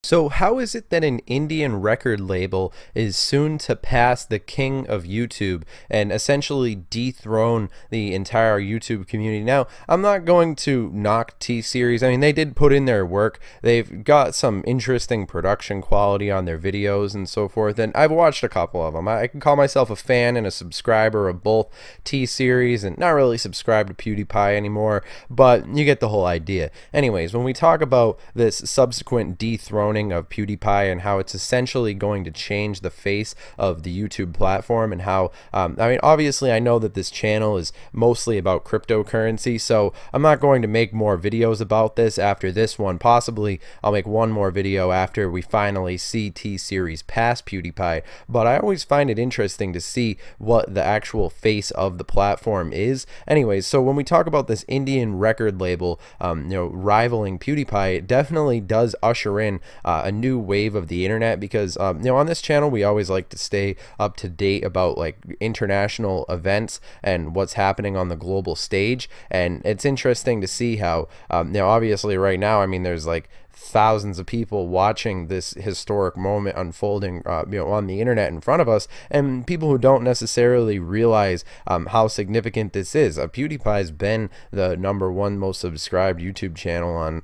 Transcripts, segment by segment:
So how is it that an Indian record label is soon to pass the king of YouTube and essentially dethrone the entire YouTube community? Now, I'm not going to knock T-Series. I mean, they did put in their work. They've got some interesting production quality on their videos and so forth, and I've watched a couple of them. I can call myself a fan and a subscriber of both T-Series, and not really subscribe to PewDiePie anymore, but you get the whole idea. Anyways, when we talk about this subsequent dethroning of PewDiePie and how it's essentially going to change the face of the YouTube platform, and how I mean, obviously I know that this channel is mostly about cryptocurrency, so I'm not going to make more videos about this after this one. Possibly I'll make one more video after we finally see T-Series pass PewDiePie, but I always find it interesting to see what the actual face of the platform is. Anyways, so when we talk about this Indian record label rivaling PewDiePie, it definitely does usher in a new wave of the internet, because on this channel we always like to stay up to date about like international events and what's happening on the global stage. And it's interesting to see how obviously right now, I mean, there's like thousands of people watching this historic moment unfolding on the internet in front of us, and people who don't necessarily realize how significant this is. PewDiePie's been the #1 most subscribed YouTube channel on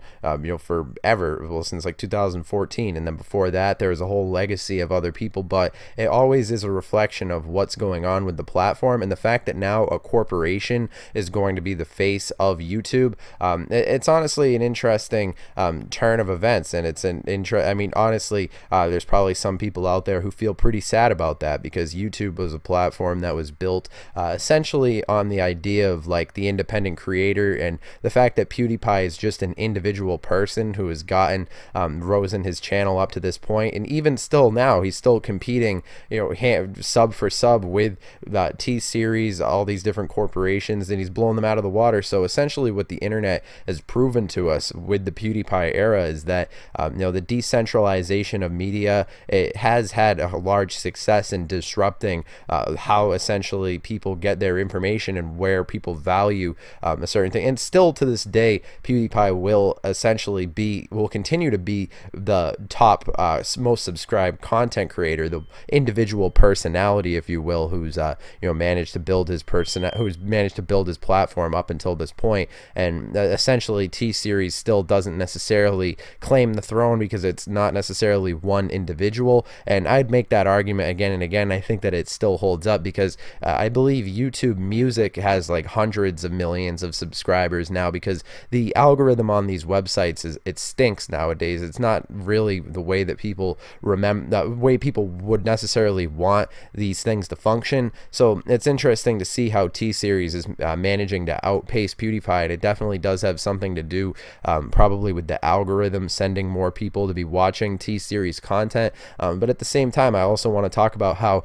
forever, well, since like 2014, and then before that there was a whole legacy of other people, but it always is a reflection of what's going on with the platform. And the fact that now a corporation is going to be the face of YouTube, it's honestly an interesting turn of events, and it's an I mean, honestly, there's probably some people out there who feel pretty sad about that, because YouTube was a platform that was built essentially on the idea of like the independent creator, and the fact that PewDiePie is just an individual person who has gotten risen his channel up to this point, and even still now he's still competing sub for sub with T-Series, all these different corporations, and he's blown them out of the water. So essentially what the internet has proven to us with the PewDiePie era is that the decentralization of media, it has had a large success in disrupting how essentially people get their information and where people value a certain thing. And still to this day, PewDiePie will essentially will continue to be the top most subscribed content creator, the individual personality, if you will, who's managed to build his platform up until this point. And essentially T-Series still doesn't necessarily claim the throne, because it's not necessarily one individual. And I'd make that argument again and again. I think that it still holds up, because I believe YouTube Music has like hundreds of millions of subscribers now, because the algorithm on these websites it stinks nowadays. It's not really the way that people the way people would necessarily want these things to function. So it's interesting to see how T-Series is managing to outpace PewDiePie, and it definitely does have something to do probably with the algorithm sending more people to be watching T-Series content. But at the same time, I also want to talk about how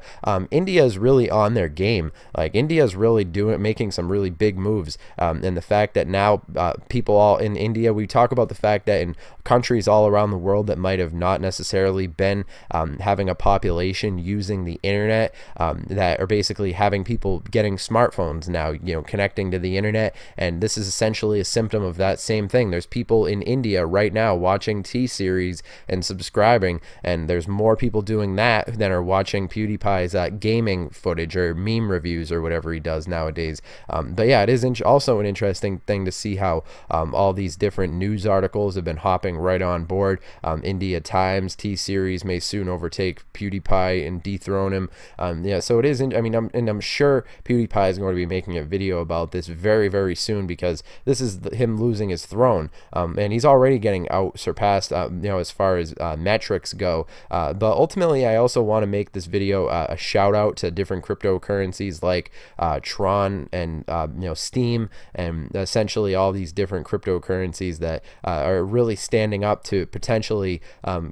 India is really on their game. Like, India is really making some really big moves, and the fact that now people all in India, we talk about the fact that in countries all around the world that might have not necessarily been having a population using the internet, that are basically having people getting smartphones now, connecting to the internet. And this is essentially a symptom of that same thing. There's people in India right now watching T-Series and subscribing, and there's more people doing that than are watching PewDiePie's gaming footage or meme reviews or whatever he does nowadays. But yeah, it is also an interesting thing to see how all these different news articles have been hopping right on board. India Times, T-Series may soon overtake PewDiePie and dethrone him. Yeah, so it is. I mean, I'm sure PewDiePie is going to be making a video about this very, very soon, because this is him losing his throne, and he's already getting out surpassed, as far as metrics go. But ultimately, I also want to make this video a shout out to different cryptocurrencies like Tron and Steam, and essentially all these different cryptocurrencies that are really standing up to potentially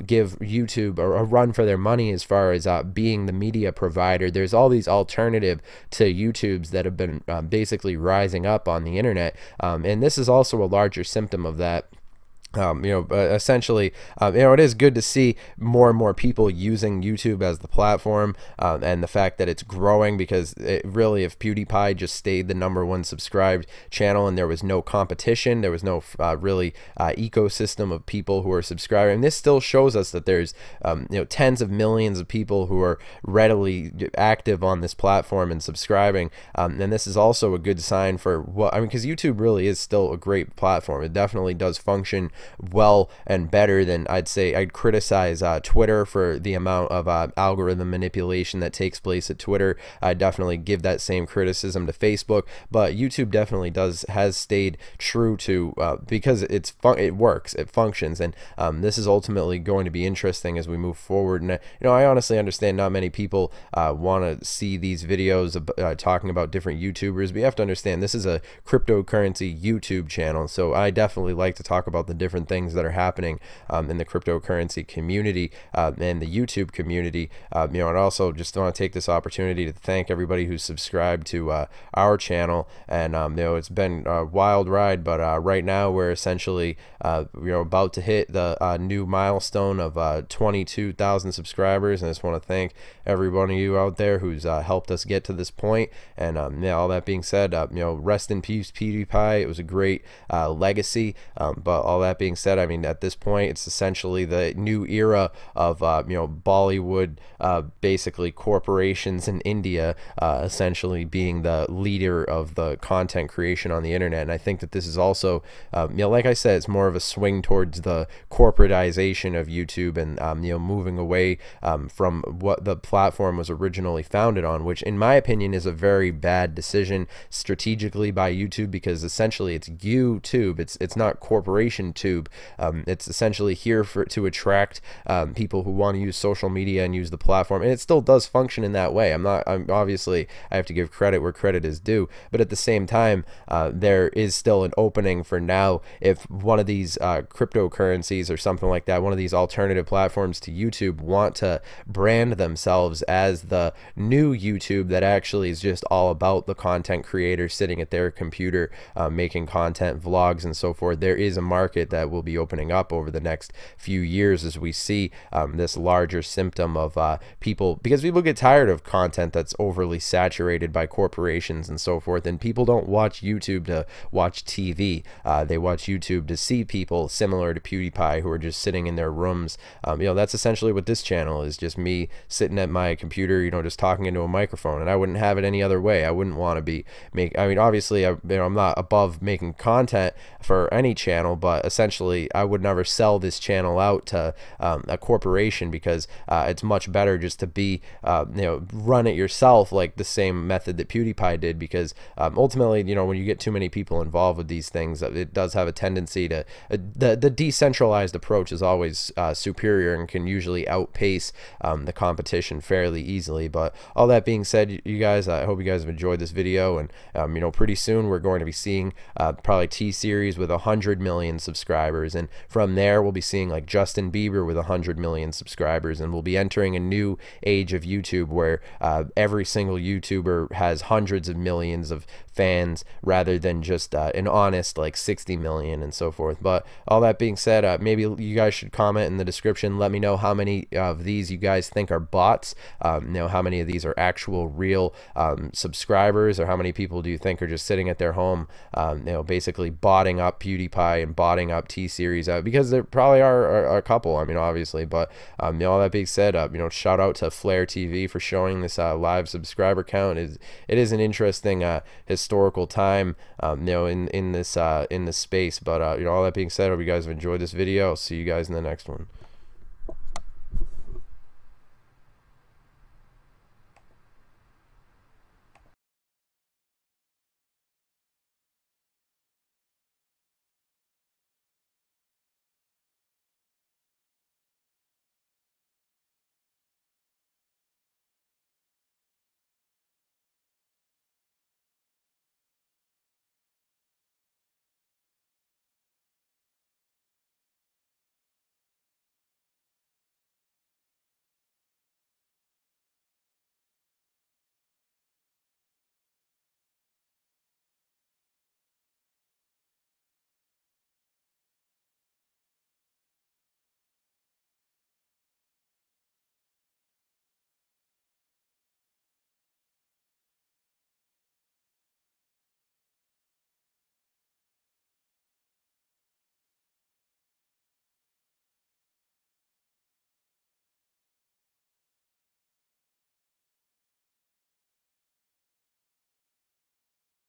give YouTube a run for their money as far as being the media provider. There's all these alternative to YouTubes that have been basically rising up on the internet, and this is also a larger symptom of that. Essentially, it is good to see more and more people using YouTube as the platform, and the fact that it's growing, because really, if PewDiePie just stayed the #1 subscribed channel and there was no competition, there was no really ecosystem of people who are subscribing, and this still shows us that there's tens of millions of people who are readily active on this platform and subscribing, and this is also a good sign for what, because YouTube really is still a great platform. It definitely does function well and better than I'd criticize Twitter for the amount of algorithm manipulation that takes place at Twitter. I definitely give that same criticism to Facebook, but YouTube definitely has stayed true to, because it works, it functions, and this is ultimately going to be interesting as we move forward. And I honestly understand not many people want to see these videos talking about different YouTubers, but you have to understand this is a cryptocurrency YouTube channel, so I definitely like to talk about the different things that are happening in the cryptocurrency community and the YouTube community. And also just want to take this opportunity to thank everybody who's subscribed to our channel. And it's been a wild ride, but right now we're essentially about to hit the new milestone of 22,000 subscribers, and I just want to thank every one of you out there who's helped us get to this point. And all that being said, rest in peace, PewDiePie. It was a great legacy, but all that being said, I mean, at this point, it's essentially the new era of Bollywood, basically corporations in India, essentially being the leader of the content creation on the internet. And I think that this is also, like I said, it's more of a swing towards the corporatization of YouTube, and moving away from what the platform was originally founded on, which in my opinion is a very bad decision strategically by YouTube, because essentially it's YouTube, it's not corporation tube. It's essentially here to attract people who want to use social media and use the platform, and it still does function in that way. I'm obviously, I have to give credit where credit is due, but at the same time, there is still an opening for now. If one of these cryptocurrencies or something like that, one of these alternative platforms to YouTube, want to brand themselves as the new YouTube that actually is just all about the content creator sitting at their computer making content, vlogs, and so forth, there is a market that will be opening up over the next few years as we see this larger symptom of people, because people get tired of content that's overly saturated by corporations and so forth, and people don't watch YouTube to watch TV. They watch YouTube to see people similar to PewDiePie who are just sitting in their rooms. That's essentially what this channel is, just me sitting at my computer, just talking into a microphone, and I wouldn't have it any other way. I wouldn't want to be obviously, I'm not above making content for any channel, but essentially I would never sell this channel out to a corporation, because it's much better just to be run it yourself, like the same method that PewDiePie did, because ultimately, when you get too many people involved with these things, it does have a tendency to the decentralized approach is always superior and can usually outpace the competition fairly easily. But all that being said, you guys, I hope you guys have enjoyed this video, and pretty soon we're going to be seeing probably T-Series with 100 million subscribers, and from there we'll be seeing like Justin Bieber with 100 million subscribers, and we'll be entering a new age of YouTube where every single YouTuber has hundreds of millions of fans rather than just an honest like 60 million and so forth. But all that being said, maybe you guys should comment in the description, let me know how many of these you guys think are bots, how many of these are actual real subscribers, or how many people do you think are just sitting at their home basically botting up PewDiePie and botting up T-Series, because there probably are a couple, obviously. But all that being said, shout out to Flare TV for showing this live subscriber count. It is an interesting historical time in this space. But all that being said, I hope you guys have enjoyed this video. I'll see you guys in the next one.